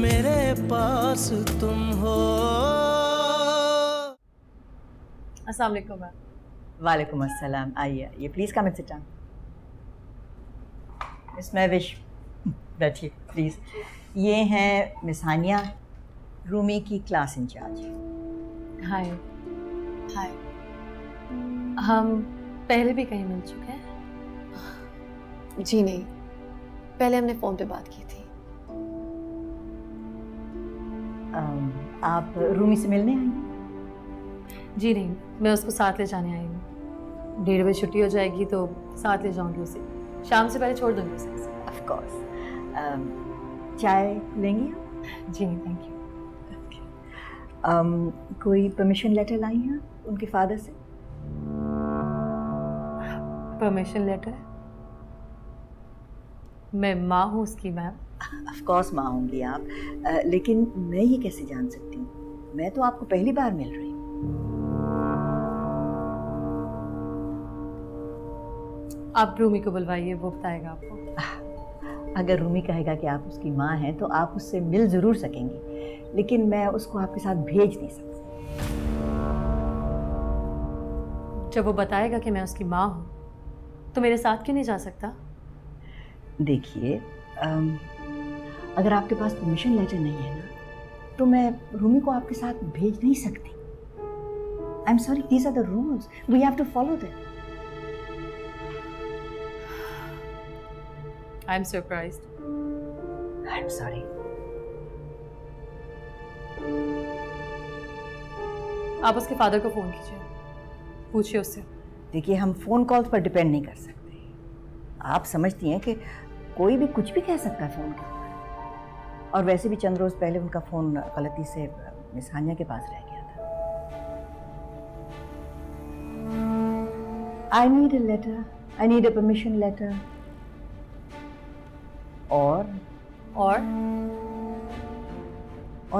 मेरे पास तुम हो। अस्सलाम वालेकुम मैम। वालेकुम अस्सलाम। आइए आइए, please come and sit down. Miss Mahvish, बैठिए प्लीज़। ये हैं मिस हानिया, रूमी की क्लास इंचार्ज। हाय। हाय। हम पहले भी कहीं मिल चुके हैं? जी नहीं, पहले हमने फ़ोन पे बात की थी। आप रूमी से मिलने आई हैं? जी नहीं, मैं उसको साथ ले जाने आई हूँ। 1:30 बजे छुट्टी हो जाएगी तो साथ ले जाऊंगी उसे। शाम से पहले छोड़ दूंगी उसे। Of course. चाय लेंगी आप? जी नहीं, थैंक यू। कोई परमिशन लेटर लाई हैं उनके फादर से? Permission letter? मैं माँ हूँ उसकी मैम। ऑफ कोर्स माँ होंगी आप, लेकिन मैं ये कैसे जान सकती हूँ? मैं तो आपको पहली बार मिल रही हूँ। आप रूमी को बुलवाइए, वो बताएगा आपको। अगर रूमी कहेगा कि आप उसकी माँ हैं तो आप उससे मिल ज़रूर सकेंगी, लेकिन मैं उसको आपके साथ भेज नहीं सकती। जब वो बताएगा कि मैं उसकी माँ हूँ तो मेरे साथ क्यों नहीं जा सकता? देखिए, अगर आपके पास परमिशन लेटर नहीं है ना, तो मैं रूमी को आपके साथ भेज नहीं सकती। I am sorry, these are the rules, we have to follow them. I am surprised. I am sorry. आप उसके फादर को फ़ोन कीजिए, पूछिए उससे। देखिए, हम फ़ोन कॉल्स पर डिपेंड नहीं कर सकते। आप समझती हैं कि कोई भी कुछ भी कह सकता है फ़ोन के ऊपर। और वैसे भी चंद रोज़ पहले उनका फ़ोन गलती से मिस हानिया के पास रह गया था। I need a letter, I need a permission letter और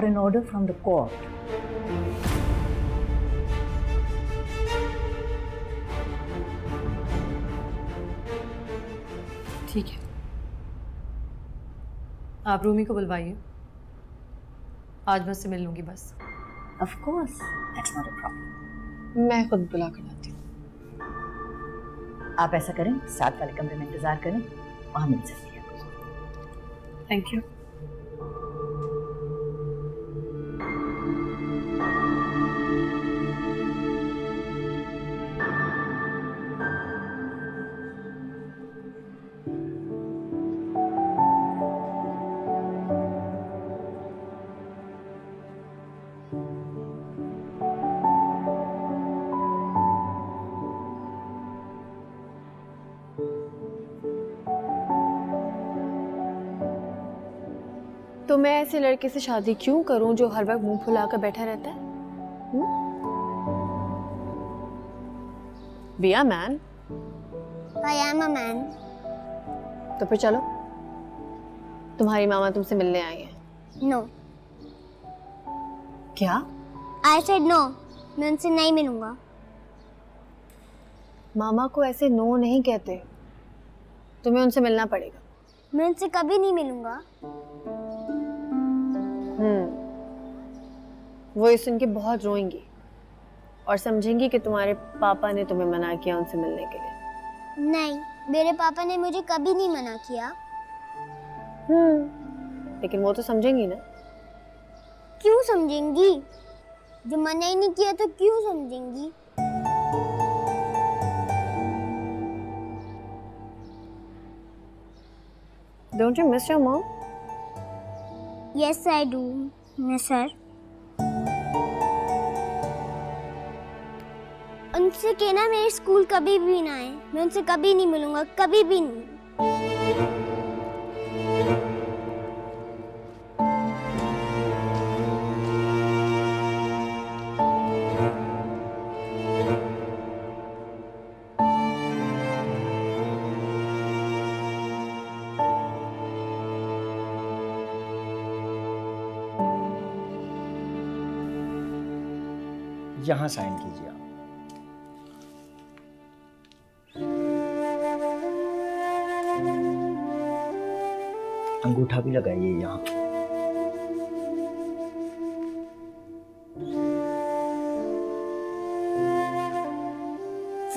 an order from the court. ठीक है, आप रूमी को बुलवाइए। आज मैं उससे मिल लूंगी बस। Of course, that's not a problem. मैं खुद बुला कर लाती हूँ। आप ऐसा करें, साथ वाले कमरे में इंतजार करें, वहां मिल सकती है। Thank you. तो मैं ऐसे लड़के से शादी क्यों करूं जो हर वक्त मुंह फुलाकर बैठा रहता है? Be a man. I am a man. तो फिर चलो, तुम्हारी मामा तुमसे मिलने आई है। नो। क्या? आई सेड नो, मैं उनसे नहीं मिलूंगा। मामा को ऐसे नो नहीं कहते, तुम्हें उनसे मिलना पड़ेगा। मैं उनसे कभी नहीं मिलूंगा। वो ये सुन के बहुत रोएंगी और समझेंगी कि तुम्हारे पापा ने तुम्हें मना किया उनसे मिलने के लिए। नहीं, मेरे पापा ने मुझे कभी नहीं मना किया। लेकिन वो तो समझेंगी ना। क्यों समझेंगी? जब मना ही नहीं किया तो क्यों समझेंगी? Don't you miss your mom? Yes, I do, miss her. उनसे कहना मेरे स्कूल कभी भी ना आए। मैं उनसे कभी नहीं मिलूंगा, कभी भी नहीं। यहाँ साइन कीजिए आप। अंगूठा भी लगाइए यहाँ।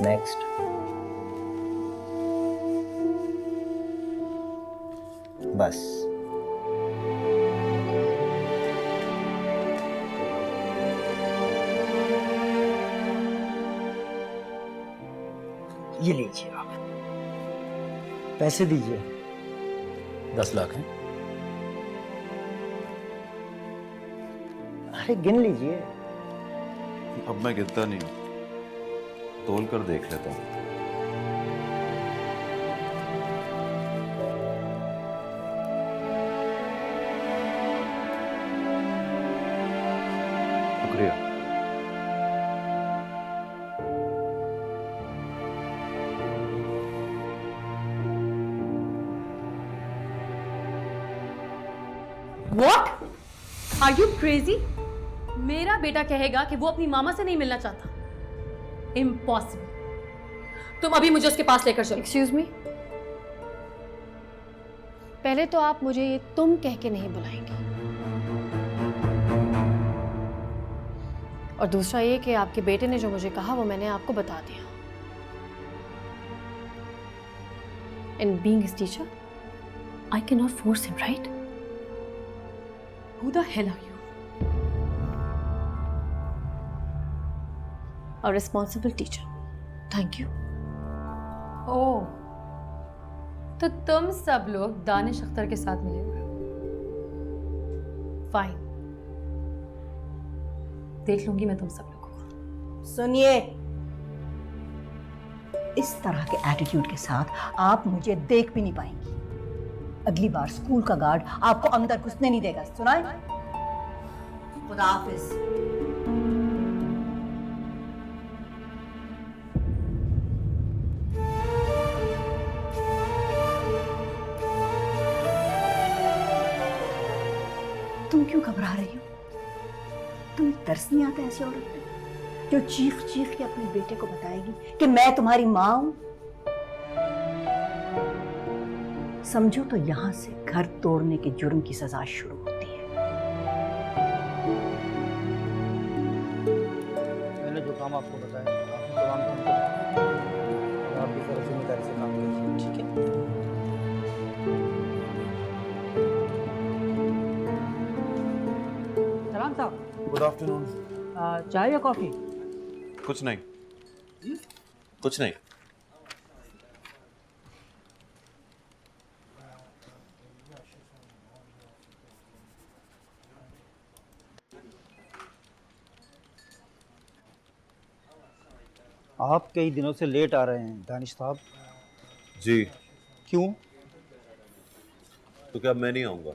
नेक्स्ट। बस। ये लीजिए आप, पैसे दीजिए। 10 लाख हैं। अरे गिन लीजिए। अब मैं गिनता नहीं हूं, तोल कर देख लेता हूं। शुक्रिया। What? Are you crazy? मेरा बेटा कहेगा कि वो अपनी मामा से नहीं मिलना चाहता। Impossible. तुम अभी मुझे उसके पास लेकर चलो। एक्सक्यूज मी, पहले तो आप मुझे ये तुम कह के नहीं बुलाएंगे, और दूसरा ये कि आपके बेटे ने जो मुझे कहा वो मैंने आपको बता दिया। And being his teacher, I cannot force him, right? Who the hell are you? A responsible teacher. Thank you. ओह, तो तुम सब लोग दानिश अख्तर के साथ मिले हुए हो। फाइन, देख लूंगी मैं तुम सब लोगों को। सुनिए, इस तरह के एटीट्यूड के साथ आप मुझे देख भी नहीं पाएंगी। अगली बार स्कूल का गार्ड आपको अंदर घुसने नहीं देगा, सुना है? खुदा हाफिज। तुम क्यों घबरा रही हो? तुम्हें तरस नहीं आता ऐसी औरत पे जो चीख चीख के अपने बेटे को बताएगी कि मैं तुम्हारी माँ हूं? समझो तो यहां से घर तोड़ने के जुर्म की सजा शुरू होती है। मैंने जो काम आपको बताया आपने तमाम काम करा और आप भी पूरी जिम्मेदारी से काम कीजिए, ठीक है? सलाम साहब, गुड आफ्टरनून। चाय या कॉफी? कुछ नहीं, कुछ नहीं। आप कई दिनों से लेट आ रहे हैं दानिश साहब। जी, क्यों? तो क्या मैं नहीं आऊंगा?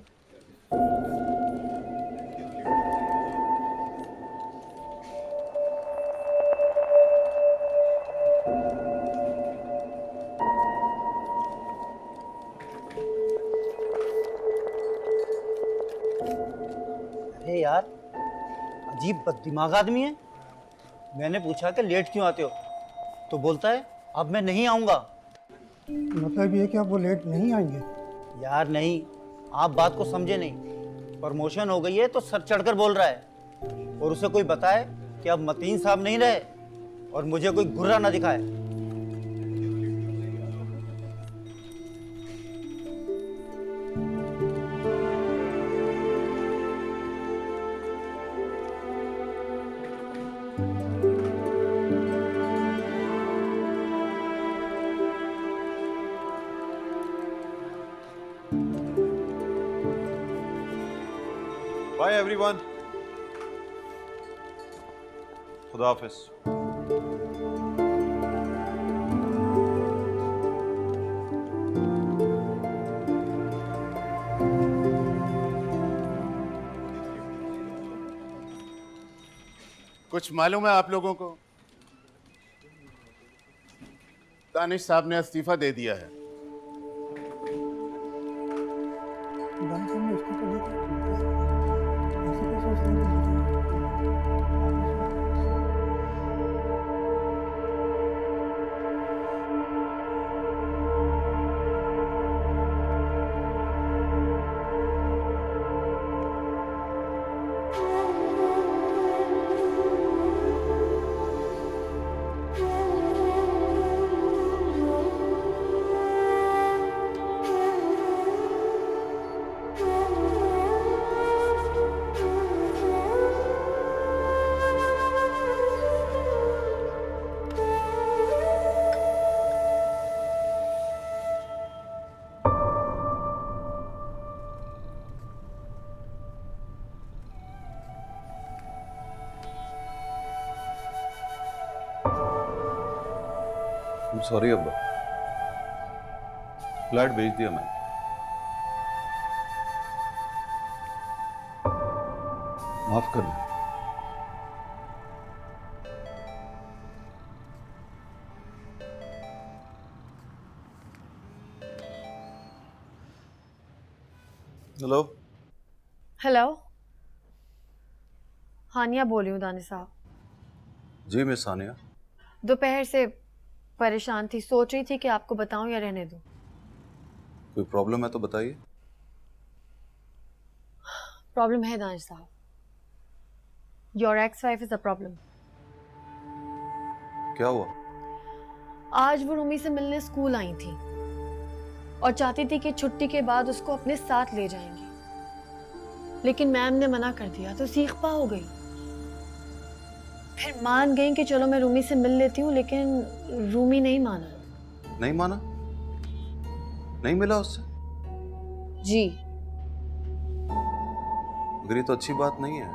अरे यार, अजीब बददिमाग आदमी है। मैंने पूछा कि लेट क्यों आते हो, तो बोलता है अब मैं नहीं आऊंगा। मतलब ये कि आप वो लेट नहीं आएंगे? यार नहीं, आप बात को समझे नहीं। प्रमोशन हो गई है तो सर चढ़कर बोल रहा है, और उसे कोई बताए कि अब मतीन साहब नहीं रहे और मुझे कोई गुर्रा ना दिखाए। बाय एवरीवन, खुदा हाफिज। कुछ मालूम है आप लोगों को? दानिश साहब ने इस्तीफा दे दिया है। दानिश साहब ने इस्तीफा दे दिया? ऐसे कैसे इस्तीफा दे दिया? सॉरी अब्बा, फ्लैट बेच दिया मैंने। माफ कर दे। हेलो। हेलो, हानिया बोल रही हूँ दानिश साहब। जी मिस सानिया। दोपहर से परेशान थी, सोच रही थी कि आपको बताऊं या रहने दूं। कोई प्रॉब्लम है तो बताइए। प्रॉब्लम है दानिश साहब, your ex wife is a problem. क्या हुआ? आज वो रूमी से मिलने स्कूल आई थी और चाहती थी कि छुट्टी के बाद उसको अपने साथ ले जाएंगी, लेकिन मैम ने मना कर दिया तो सीख पा हो गई। फिर मान गई कि चलो मैं रूमी से मिल लेती हूँ, लेकिन रूमी नहीं माना। नहीं माना? नहीं मिला उससे? जी। मगर ये तो अच्छी बात नहीं है।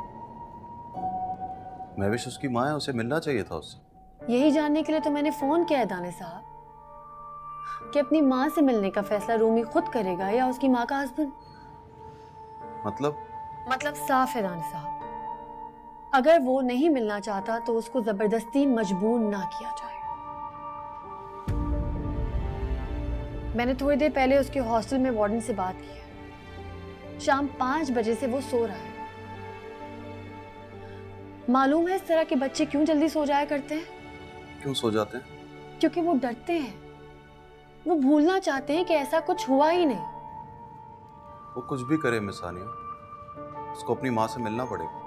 महविश उसकी माँ है, उसे मिलना चाहिए था उससे। यही जानने के लिए तो मैंने फोन किया है दानिश साहब कि अपनी माँ से मिलने का फैसला रूमी खुद करेगा या उसकी माँ का हस्बैंड। मतलब साफ है दानिश साहब, अगर वो नहीं मिलना चाहता तो उसको जबरदस्ती मजबूर ना किया जाए। मैंने थोड़ी देर पहले उसके हॉस्टल में वार्डन से बात की है। शाम 5 बजे से वो सो रहा है। मालूम है इस तरह के बच्चे क्यों जल्दी सो जाया करते हैं? क्यों सो जाते हैं? क्योंकि वो डरते हैं, वो भूलना चाहते हैं कि ऐसा कुछ हुआ ही नहीं। वो कुछ भी करे मिस सानिया, उसको अपनी माँ से मिलना पड़ेगा।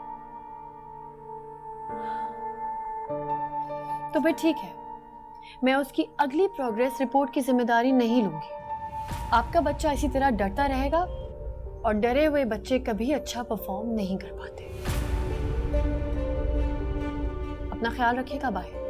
तो फिर ठीक है, मैं उसकी अगली प्रोग्रेस रिपोर्ट की जिम्मेदारी नहीं लूंगी। आपका बच्चा इसी तरह डरता रहेगा और डरे हुए बच्चे कभी अच्छा परफॉर्म नहीं कर पाते। अपना ख्याल रखिएगा, बाय।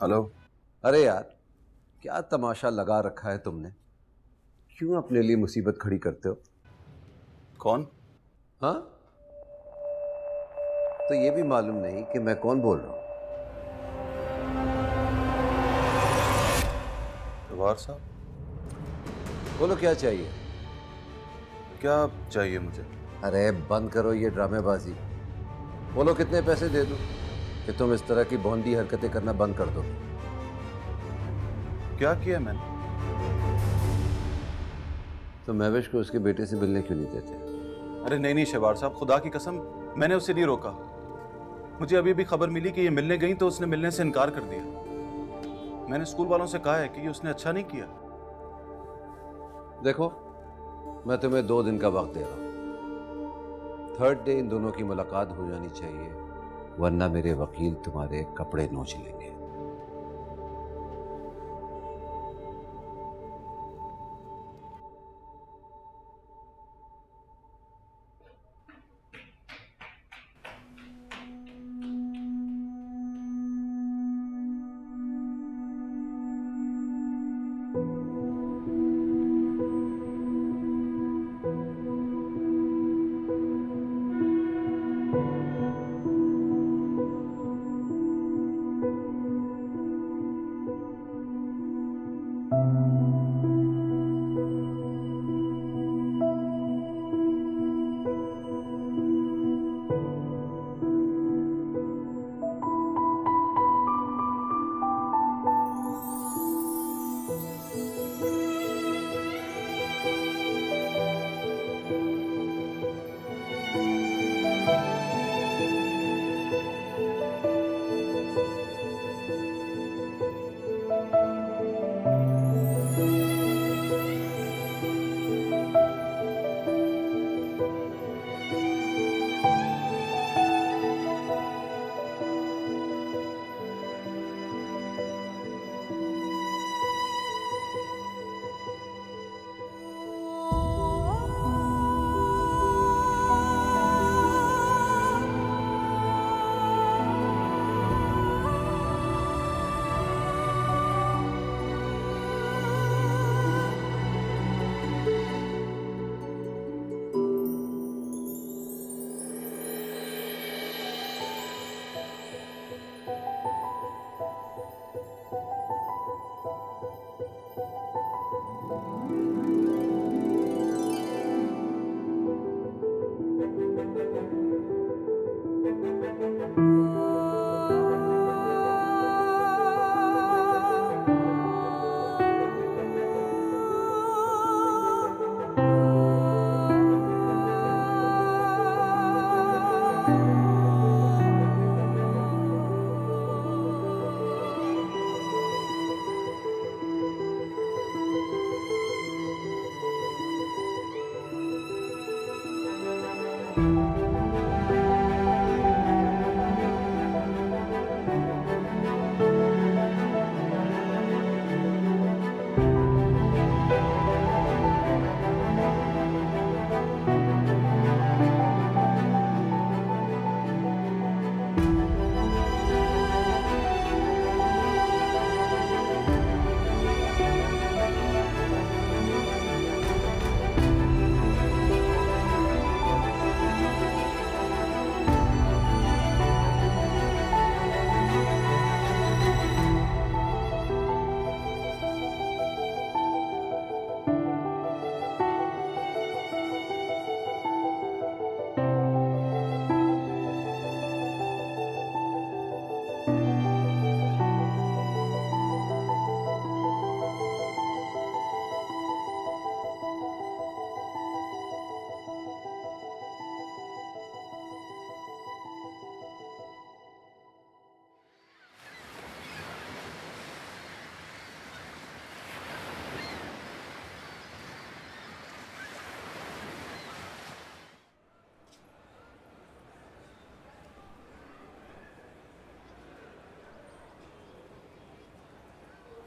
हेलो। अरे यार, क्या तमाशा लगा रखा है तुमने? क्यों अपने लिए मुसीबत खड़ी करते हो? कौन? हाँ, तो ये भी मालूम नहीं कि मैं कौन बोल रहा हूं? जवाहर साहब। बोलो, क्या चाहिए? क्या चाहिए मुझे? अरे बंद करो ये ड्रामेबाजी। बोलो कितने पैसे दे दूं कि तुम इस तरह की भोंदी हरकतें करना बंद कर दो। क्या किया मैंने? तो महविश को उसके बेटे से मिलने क्यों नहीं देते? अरे नहीं शहबार साहब, खुदा की कसम मैंने उसे नहीं रोका। मुझे अभी भी खबर मिली कि ये मिलने गई तो उसने मिलने से इनकार कर दिया। मैंने स्कूल वालों से कहा है कि ये उसने अच्छा नहीं किया। देखो, मैं तुम्हें 2 दिन का वक्त दे रहा हूं। 3rd डे इन दोनों की मुलाकात हो जानी चाहिए, वरना मेरे वकील तुम्हारे कपड़े नोच लेंगे।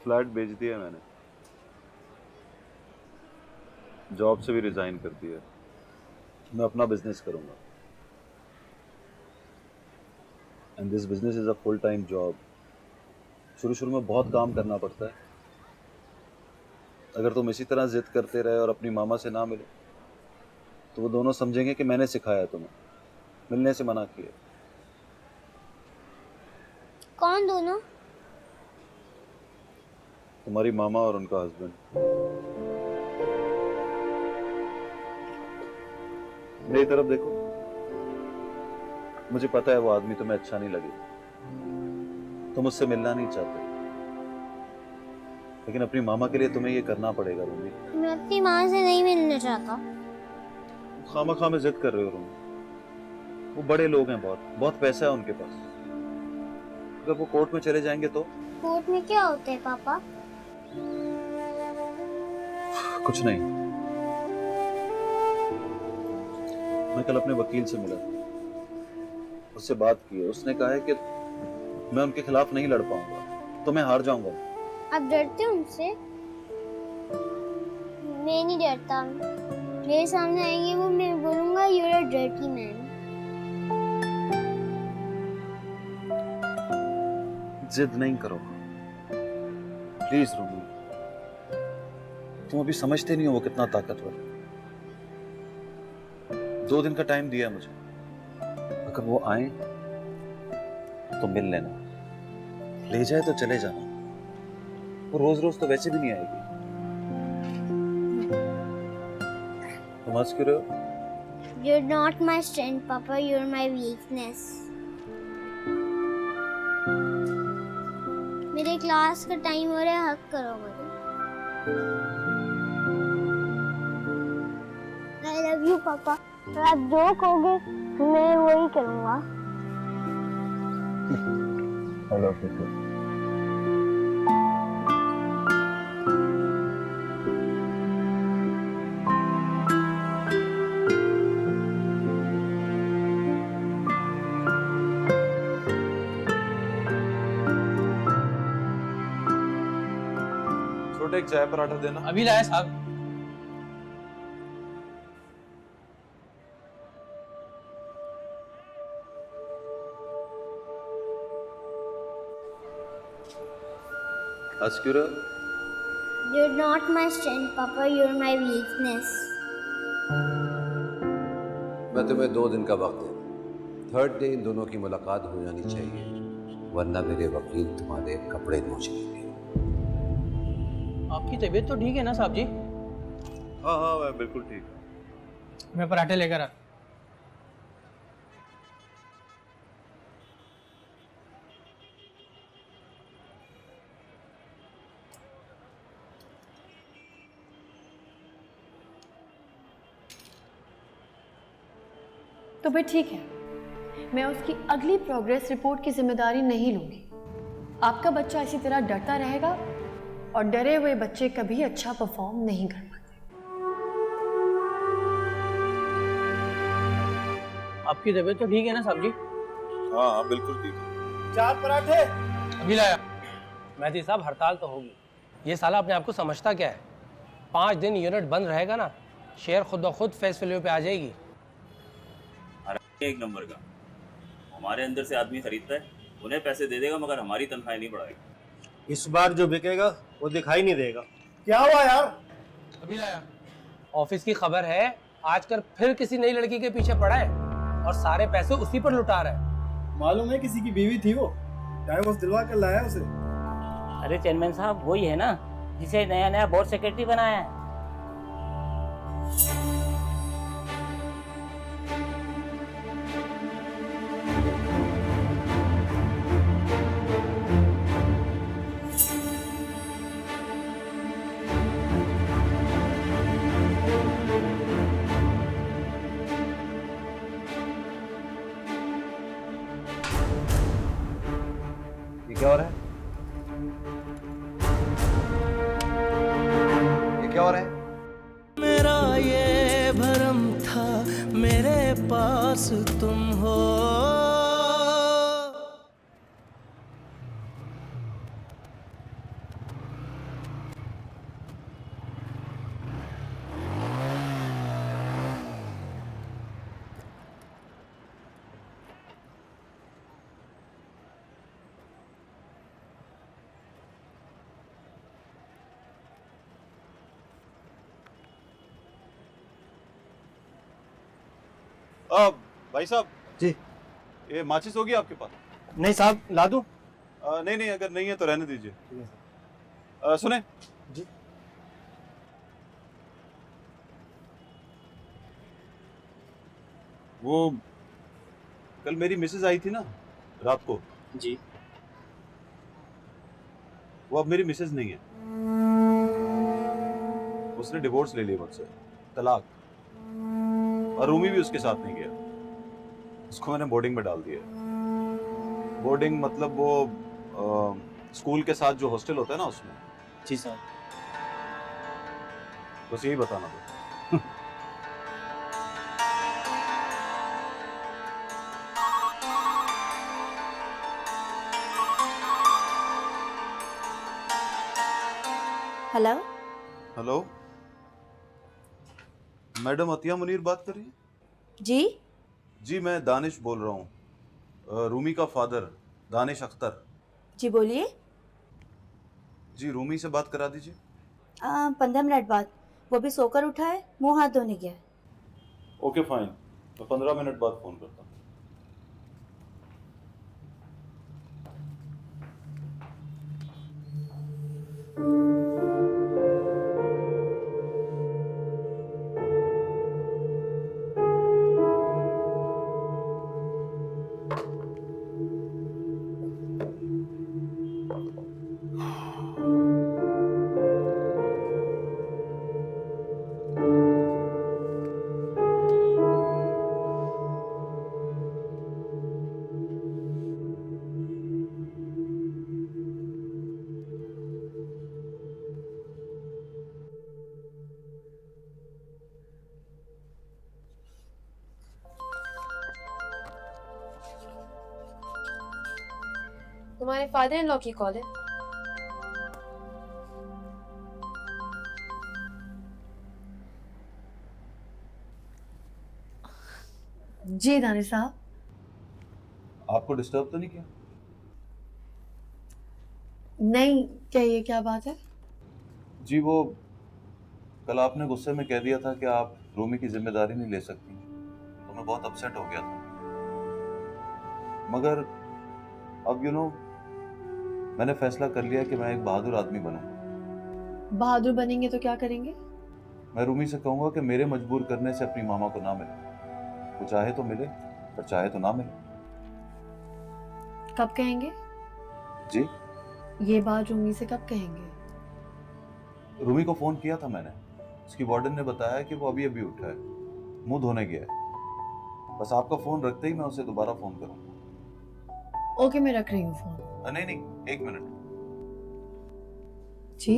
फ्लैट बेच दिया मैंने, जॉब से भी रिजाइन कर दिया। मैं अपना बिजनेस करूंगा। And this business is a full time job. शुरू शुरू में बहुत काम करना पड़ता है। अगर तुम इसी तरह जिद करते रहे और अपनी मामा से ना मिले तो वो दोनों समझेंगे कि मैंने सिखाया तुम्हें, मिलने से मना किया। कौन दोनों? तुम्हारी मामा और उनका हस्बैंड। मेरी तरफ देखो, मुझे पता है वो आदमी तुम्हें अच्छा नहीं लगे, तुम उससे मिलना नहीं चाहते, लेकिन अपनी मामा के लिए तुम्हें ये करना पड़ेगा रूमी। मैं अपनी माँ से नहीं मिलना चाहता। खामा में जिद कर रहे हो रूमी। वो बड़े लोग हैं, बहुत पैसा है उनके पास। अगर वो कोर्ट में चले जाएंगे तो? कोर्ट में क्या होता है पापा? कुछ नहीं। मैं कल अपने वकील से मिला, उससे बात की है। उसने कहा है कि मैं उनके खिलाफ नहीं लड़ पाऊंगा, तो मैं हार जाऊंगा। आप डरते हो उनसे? मैं नहीं डरता। मेरे सामने आएंगे वो, मैं बोलूंगा you are a dirty man. जिद नहीं करो प्लीज रूमी। तुम अभी समझते नहीं हो वो कितना ताकतवर है। 2 दिन का टाइम दिया है मुझे। अगर वो आए तो मिल लेना, ले जाए तो चले जाना। वो रोज रोज तो वैसे भी नहीं आएगी। तुम हंस क्यों रहे हो? You're not my strength, Papa. You're my weakness. मेरे क्लास का टाइम हो रहा है, हक करो मुझे। I love you, Papa. और आप जो कहोगे मैं वही करूँगा। I love you too. छोटे एक चाय पराठा देना। अभी लाया साहब। हंस क्यों रहे हो? You're not my strength, Papa. You're my weakness. मैं तुम्हें 2 दिन का वक्त दे रहा हूँ। 3rd डे इन दोनों की मुलाकात हो जानी चाहिए, वरना मेरे वकील तुम्हारे कपड़े नोच लेंगे। आपकी तबीयत तो ठीक है ना साहब जी? हाँ मैं बिल्कुल ठीक हूँ। मैं पराठे लेकर आता। तो फिर ठीक है, मैं उसकी अगली प्रोग्रेस रिपोर्ट की जिम्मेदारी नहीं लूंगी। आपका बच्चा इसी तरह डरता रहेगा और डरे हुए बच्चे कभी अच्छा परफॉर्म नहीं कर पाते। आपकी तबीयत तो ठीक है ना साहब जी? हाँ हाँ बिल्कुल ठीक है। 4 पराठे। अभी लाया। मेहदी साहब हड़ताल तो होगी, ये साला अपने आप को समझता क्या है? 5 दिन यूनिट बंद रहेगा ना, शेयर खुद ब खुद फेस वैल्यू पे आ जाएगी। एक नंबर का हमारे अंदर से आदमी खरीदता है, उन्हें पैसे दे देगा मगर हमारी तनख्वाह नहीं बढ़ाएगा। इस बार जो बिकेगा वो दिखाई नहीं देगा। क्या हुआ यार? अभी लाया। ऑफिस की खबर है, आजकल फिर किसी नई लड़की के पीछे पड़ा है और सारे पैसे उसी पर लुटा रहा है। मालूम है किसी की बीवी थी वो, डाइवोर्स दिलवा कर लाया उसे। अरे चेयरमैन साहब वही है ना जिसे नया नया बोर्ड सेक्रेटरी बनाया है। ये क्या हो रहा है? ये क्या हो रहा है? मेरा ये भरम था मेरे पास तुम हो। भाई साहब जी। ये माचिस होगी आपके पास? नहीं साहब, ला दूं? नहीं नहीं, अगर नहीं है तो रहने दीजिए। ठीक है सर। सुने जी। वो कल मेरी मिसेज आई थी ना रात को, जी। वो अब मेरी मिसेज नहीं है, उसने डिवोर्स ले लिया मुझसे, तलाक। और रूमी भी उसके साथ नहीं गया, उसको मैंने बोर्डिंग में डाल दिया। बोर्डिंग मतलब वो स्कूल के साथ जो हॉस्टल होता है ना उसमें। जी साहब। बस यही बताना था। Hello. Hello, madam Atiya Munir बात कर रही है? जी। जी मैं दानिश बोल रहा हूँ, रूमी का फादर दानिश अख्तर। जी बोलिए। जी रूमी से बात करा दीजिए। 15 मिनट बाद, वो भी सोकर उठा है, मुंह हाथ धोने गया है। ओके फाइन, मैं 15 मिनट बाद फोन करता हूँ। तुम्हारे फादर इन लॉ की कॉल है। जी दानिश साहब। आपको डिस्टर्ब तो नहीं किया? नहीं, कहिए क्या बात है? जी वो कल आपने गुस्से में कह दिया था कि आप रूमी की जिम्मेदारी नहीं ले सकती, तो मैं बहुत अपसेट हो गया था। मगर अब मैंने फैसला कर लिया कि मैं एक बहादुर आदमी बनूंगा। बहादुर बनेंगे तो क्या करेंगे? मैं रूमी से कहूंगा कि मेरे मजबूर करने से अपनी मामा को ना मिले, वो चाहे तो मिले और चाहे तो ना मिले। कब कहेंगे? जी ये बात रूमी से कब कहेंगे? रूमी को फोन किया था मैंने, उसकी वार्डन ने बताया कि वो अभी अभी उठा है, मुंह धोने गया है। बस आपका फोन रखते ही मैं उसे दोबारा फोन करूंगा। ओके, मैं रख रही हूँ फोन। नहीं नहीं, 1 मिनट। जी।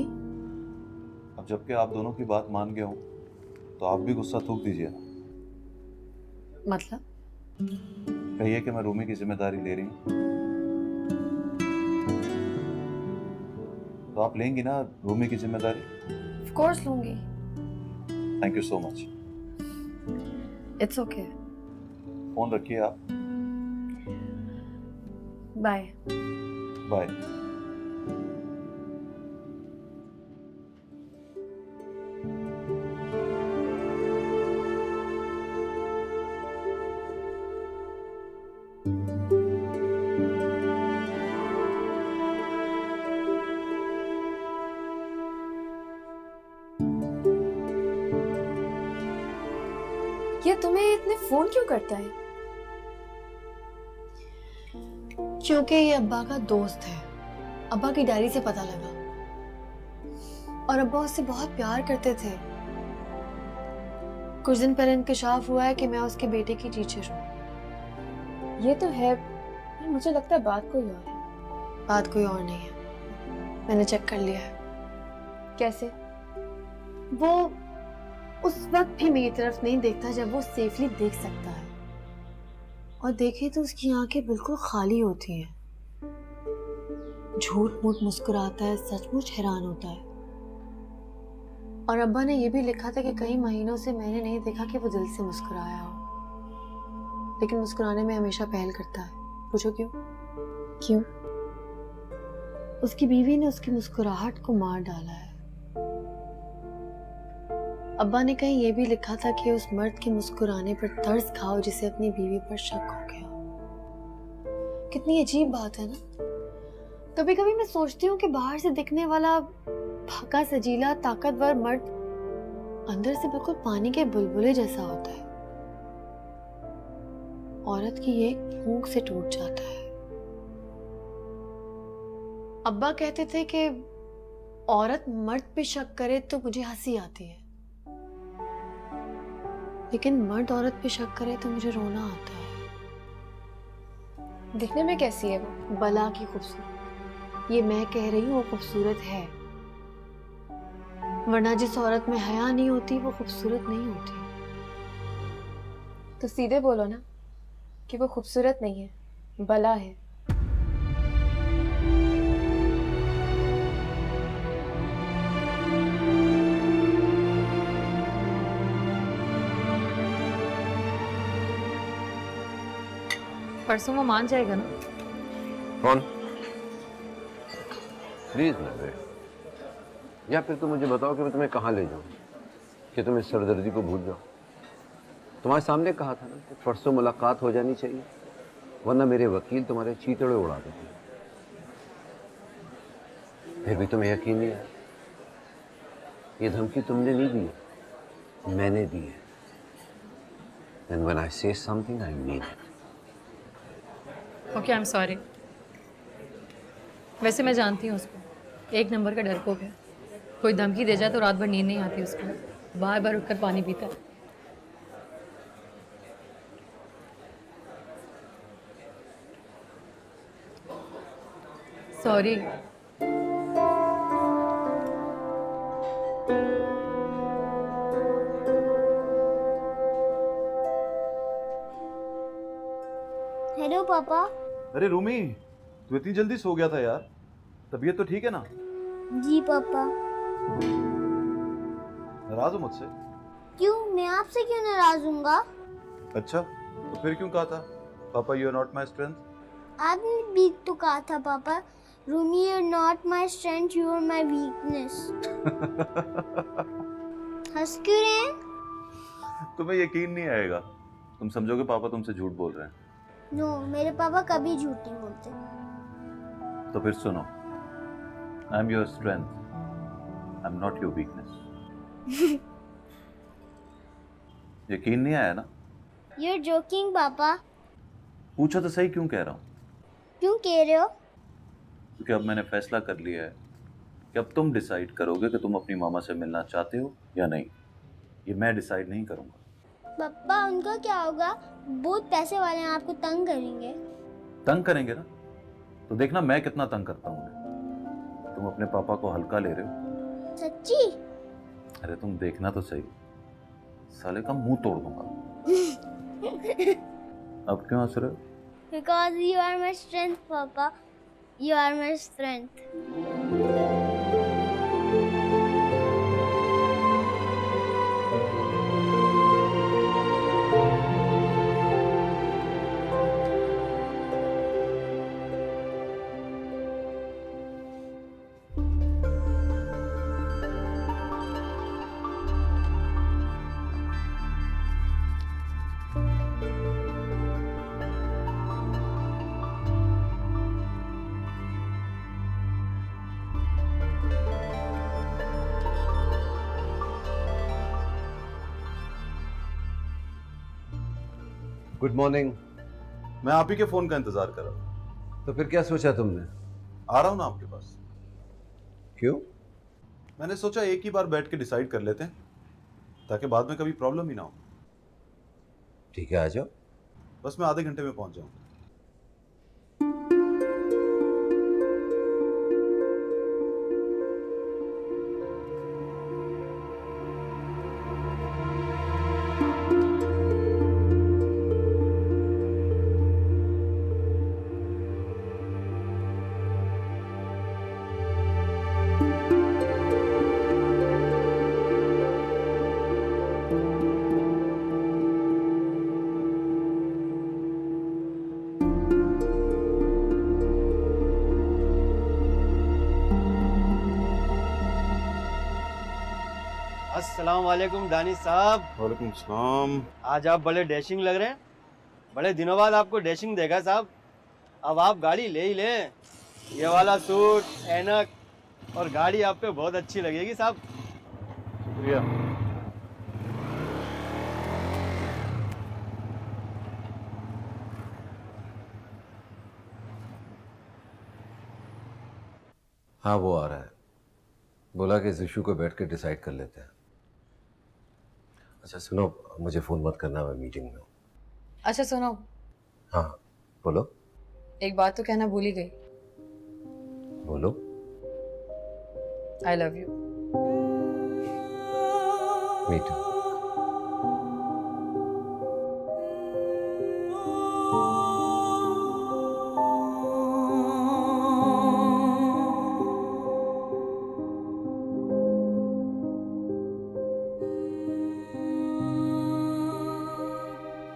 अब जबकि आप दोनों की बात मान गया हूं, तो आप भी गुस्सा थूक दीजिए ना। मतलब? कहिए कि मैं रूमी की जिम्मेदारी ले रही हूँ। तो आप लेंगी ना रूमी की जिम्मेदारी? ऑफ कोर्स लूंगी। Thank you so much. It's okay. Phone रखिए आप। बाय। बाय। ये तुम्हें इतने फोन क्यों करता है? क्योंकि ये अब्बा का दोस्त है। अब्बा की डायरी से पता लगा और अब्बा उससे बहुत प्यार करते थे। कुछ दिन पहले इंकशाफ हुआ है कि मैं उसके बेटे की टीचर हूँ। ये तो है, पर मुझे लगता है बात कोई और है। बात कोई और नहीं है, मैंने चेक कर लिया है। कैसे? वो उस वक्त भी मेरी तरफ नहीं देखता जब वो सेफली देख सकता है, और देखे तो उसकी आंखें बिल्कुल खाली होती हैं। झूठ मूठ मुस्कुराता है, सचमुच हैरान होता है। और अब्बा ने ये भी लिखा था कि कई महीनों से मैंने नहीं देखा कि वो दिल से मुस्कुराया हो, लेकिन मुस्कुराने में हमेशा पहल करता है। पूछो क्यों? क्यों? उसकी बीवी ने उसकी मुस्कुराहट को मार डाला है। अब्बा ने कहीं ये भी लिखा था कि उस मर्द के मुस्कुराने पर तरस खाओ जिसे अपनी बीवी पर शक हो गया। कितनी अजीब बात है ना। कभी कभी मैं सोचती हूँ कि बाहर से दिखने वाला भागा सजीला ताकतवर मर्द अंदर से बिल्कुल पानी के बुलबुले जैसा होता है। औरत की एक फूंक से टूट जाता है। अब्बा कहते थे कि औरत मर्द पे शक करे तो मुझे हंसी आती है, लेकिन मर्द औरत पे शक करे तो मुझे रोना आता है। दिखने में कैसी है वो? बला की खूबसूरत। ये मैं कह रही हूँ वो खूबसूरत है, वरना जिस औरत में हया नहीं होती वो खूबसूरत नहीं होती। तो सीधे बोलो ना कि वो खूबसूरत नहीं है, बला है। परसों वो मान जाएगा ना? कौन? प्लीज ना बेट, या फिर तुम मुझे बताओ कि मैं तुम्हें कहाँ ले जाऊँ कि तुम इस सरदर्दी को भूल जाओ। तुम्हारे सामने कहा था ना कि परसों मुलाकात हो जानी चाहिए, वरना मेरे वकील तुम्हारे चीतड़े उड़ा देते। फिर भी तुम्हें यकीन नहीं आया। ये धमकी तुमने नहीं दी, मैंने दी है। And when I say something, I mean it. Okay, I am sorry. वैसे मैं जानती हूँ उसको, एक नंबर का डरपोक है। कोई धमकी दे जाए तो रात भर नींद नहीं आती उसको, बार बार उठकर पानी पीता है। सॉरी। हेलो पापा। अरे रूमी, तू इतनी जल्दी सो गया था यार? तबीयत तो ठीक है ना? जी पापा। नाराज हो मुझसे? क्यों, मैं आपसे क्यों नाराज हूँगा? अच्छा, तो फिर क्यों कहा था पापा you are not my strength? आपने भी तो कहा था पापा, Rumi you are not my strength, you are my weakness. हंस क्यों रहे हैं? तुम्हें यकीन नहीं आएगा, तुम समझोगे पापा तुमसे झूठ बोल रहे हैं। नो, मेरे पापा कभी झूठ नहीं बोलते। तो फिर सुनो, I am your strength, I am not your weakness. यकीन नहीं आया ना? You're joking पापा। पूछो तो सही क्यों कह रहा हूँ? क्यों कह रहे हो? क्योंकि अब मैंने फैसला कर लिया है कि अब तुम डिसाइड करोगे कि तुम अपनी मामा से मिलना चाहते हो या नहीं। ये मैं डिसाइड नहीं करूँगा। पापा उनका क्या होगा? बहुत पैसे वाले हैं, आपको तंग करेंगे। तंग करेंगे ना, तो देखना मैं कितना तंग करता हूँ। तुम अपने पापा को हल्का ले रहे हो। सच्ची? अरे तुम देखना तो सही, साले का मुंह तोड़ दूंगा। अब क्यों हंस रहे हो? Because you are my strength, Papa. You are my strength. Good morning. मैं आप ही के फोन का इंतजार कर रहा हूँ। तो फिर क्या सोचा तुमने? आ रहा हूँ ना आपके पास। क्यों? मैंने सोचा एक ही बार बैठ के डिसाइड कर लेते हैं, ताकि बाद में कभी प्रॉब्लम ही ना हो। ठीक है, आ जाओ। बस मैं आधे घंटे में पहुंच जाऊंगा। अस्सलाम वालेकुम दानिश साहब। वालेकुम सलाम। आज आप बड़े डैशिंग लग रहे हैं। बड़े दिनों बाद आपको डैशिंग देखा साहब। अब आप गाड़ी ले ही लें। ये वाला सूट, ऐनक और गाड़ी आप पे बहुत अच्छी लगेगी साहब। शुक्रिया। हाँ, वो आ रहा है। बोला कि इस इशू को बैठ के डिसाइड कर लेते हैं। अच्छा सुनो, मुझे फ़ोन मत करना, मैं मीटिंग में हूँ। अच्छा सुनो, हाँ बोलो। एक बात तो कहना भूल ही गई। बोलो। I love you. Me too.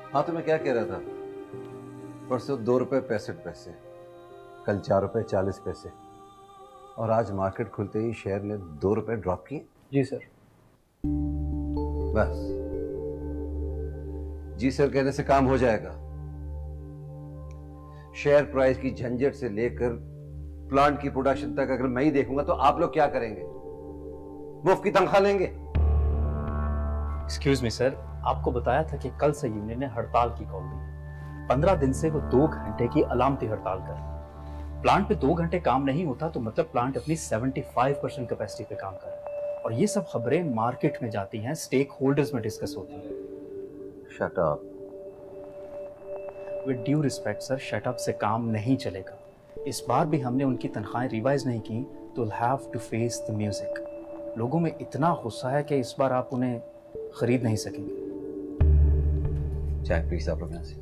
हाँ तो मैं क्या कह रहा था, परसों 2 रुपये 65 पैसे, कल 4 रुपये 40 पैसे और आज मार्केट खुलते ही शेयर ने 2 रुपये ड्रॉप किए। जी सर। बस जी सर कहने से काम हो जाएगा? शेयर प्राइस की झंझट से लेकर प्लांट की प्रोडक्शन तक अगर मैं ही देखूंगा तो आप लोग क्या करेंगे? मुफ्त की तनख्वाह लेंगे? एक्सक्यूज मी सर, आपको बताया था कि कल से यूनियन ने हड़ताल की कॉल दी। 15 दिन से वो 2 घंटे की अलामती हड़ताल कर रही है। प्लांट पे 2 घंटे काम नहीं होता तो मतलब प्लांट अपनी 75% कैपेसिटी पे काम कर रहा है। और ये सब खबरें मार्केट में जाती हैं, स्टेक होल्डर्स में डिस्कस होती हैं। Shut up. With due respect sir, shut up से काम नहीं चलेगा। इस बार भी हमने उनकी तनख्वाहें रिवाइज नहीं की तो will have to face the music. लोगों में इतना गुस्सा है कि इस बार आप उन्हें खरीद नहीं सकेंगे। जाए प्लीज आप लोग यहाँ से,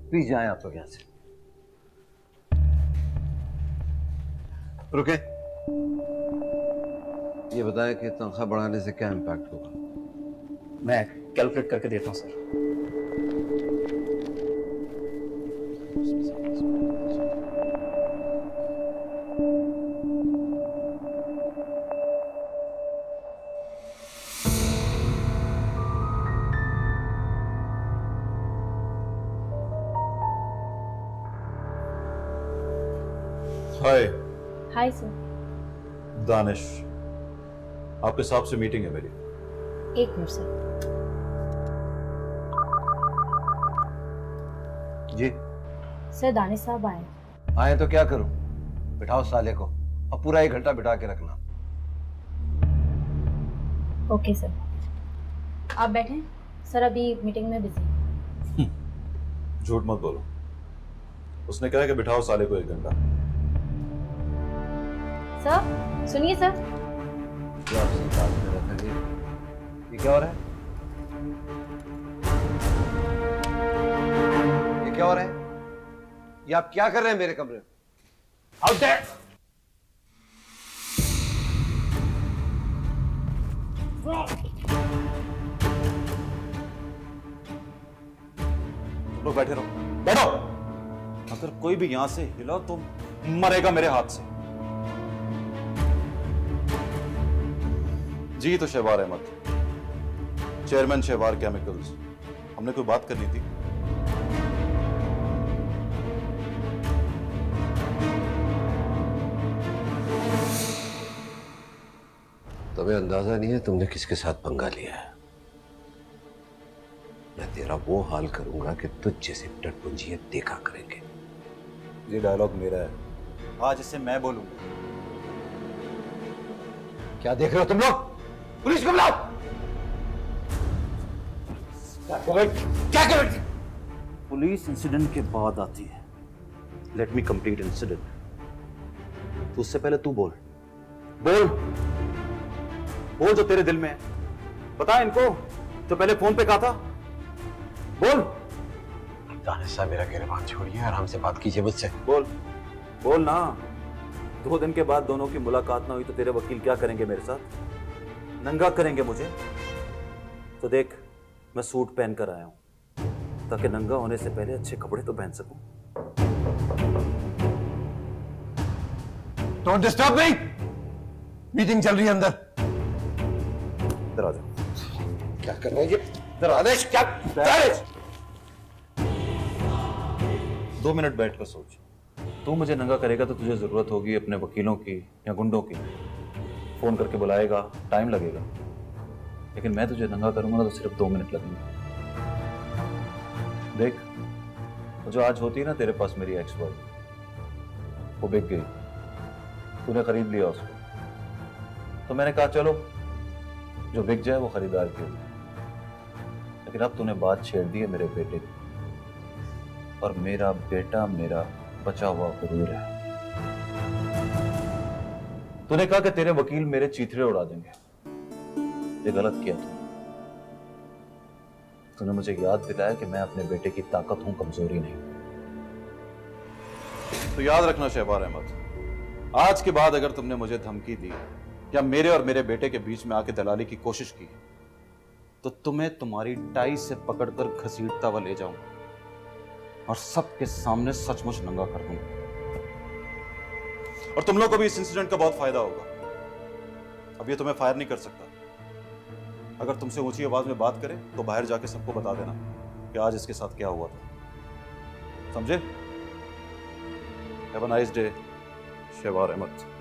प्लीज जाए आप लोग यहाँ से। रुके। ये बताएं कि तनख्वाह बढ़ाने से क्या इम्पैक्ट होगा? मैं कैलकुलेट करके देता हूँ sir. Hi. Hi sir. Danish, आपके साहब से मीटिंग है मेरी। एक मिनट सर। जी सर, दानिश साहब आए। आए तो क्या करूं? बिठाओ साले को और पूरा 1 घंटा बिठा के रखना। Okay sir. आप बैठें। सर अभी मीटिंग में बिजी। झूठ मत बोलो। उसने कहा कि बिठाओ साले को 1 घंटा। सर सुनिए सर। क्या आपसे बात कर रहा था? ये क्या हो रहा है? ये क्या हो रहा है? ये आप क्या कर रहे हैं मेरे कमरे में? Out there! तुम लोग बैठे रहो, बैठो। अगर कोई भी यहां से हिला तो मरेगा मेरे हाथ से। जी तो शहबार अहमद, चेयरमैन शहबार केमिकल्स। हमने कोई बात करनी थी। तुम्हें अंदाजा नहीं है तुमने किसके साथ पंगा लिया है। मैं तेरा वो हाल करूंगा कि तुझ जैसे टटपुंजियत देखा करेंगे। ये डायलॉग मेरा है, आज इसे मैं बोलूंगा। क्या देख रहे हो तुम लोग? पुलिस को बुलाओ। क्या कर रहे? पुलिस इंसिडेंट के बाद आती है। Let me complete incident. तो उससे पहले तू बोल, बोल बोल जो तेरे दिल में है। बता इनको जो पहले फोन पे कहा था। बोल। दानिश साहब, मेरा गिरबान छोड़िए, आराम से बात कीजिए मुझसे। बोल बोल ना। 2 दिन के बाद दोनों की मुलाकात ना हुई तो तेरे वकील क्या करेंगे मेरे साथ? नंगा करेंगे मुझे। तो देख, मैं सूट पहन कर आया हूं ताकि नंगा होने से पहले अच्छे कपड़े तो पहन सकूं। Don't disturb me. मीटिंग चल रही है अंदर। इधर आ जाओ। क्या कर रहे हैं ये? इधर आदेश क्या? 2 मिनट बैठ कर सोच। तू मुझे नंगा करेगा तो तुझे जरूरत होगी अपने वकीलों की या गुंडों की। फोन करके बुलाएगा, टाइम लगेगा। लेकिन मैं तुझे नंगा करूंगा ना तो सिर्फ 2 मिनट लगेंगे। देख, वो जो आज होती है ना तेरे पास मेरी एक्स वाइफ, वो बिक गई। तूने खरीद लिया उसको। तो मैंने कहा चलो जो बिक जाए वो खरीदार के लिए। लेकिन अब तूने बात छेड़ दी है मेरे बेटे की। और मेरा बेटा मेरा बचा हुआ गुरूर है। तूने कहा कि तेरे वकील मेरे चीथड़े उड़ा देंगे। ये गलत किया तूने मुझे याद दिलाया कि मैं अपने बेटे की ताकत हूं, कमजोरी नहीं। तो याद रखना शहबार अहमद, आज के बाद अगर तुमने मुझे धमकी दी या मेरे और मेरे बेटे के बीच में आके दलाली की कोशिश की तो तुम्हें तुम्हारी टाई से पकड़कर घसीटता हुआ ले जाऊंगा और सबके सामने सचमुच नंगा कर दूंगा। और तुम लोग को भी इस इंसिडेंट का बहुत फायदा होगा। अब ये तुम्हें फायर नहीं कर सकता। अगर तुमसे ऊंची आवाज में बात करे तो बाहर जाके सबको बता देना कि आज इसके साथ क्या हुआ था। समझे? Have a nice day Shahbar Ahmed.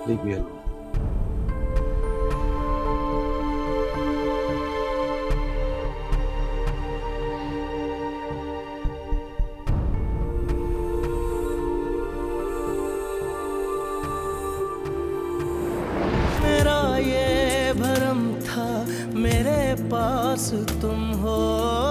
Leave me alone. मेरा ये भरम था मेरे पास तुम हो।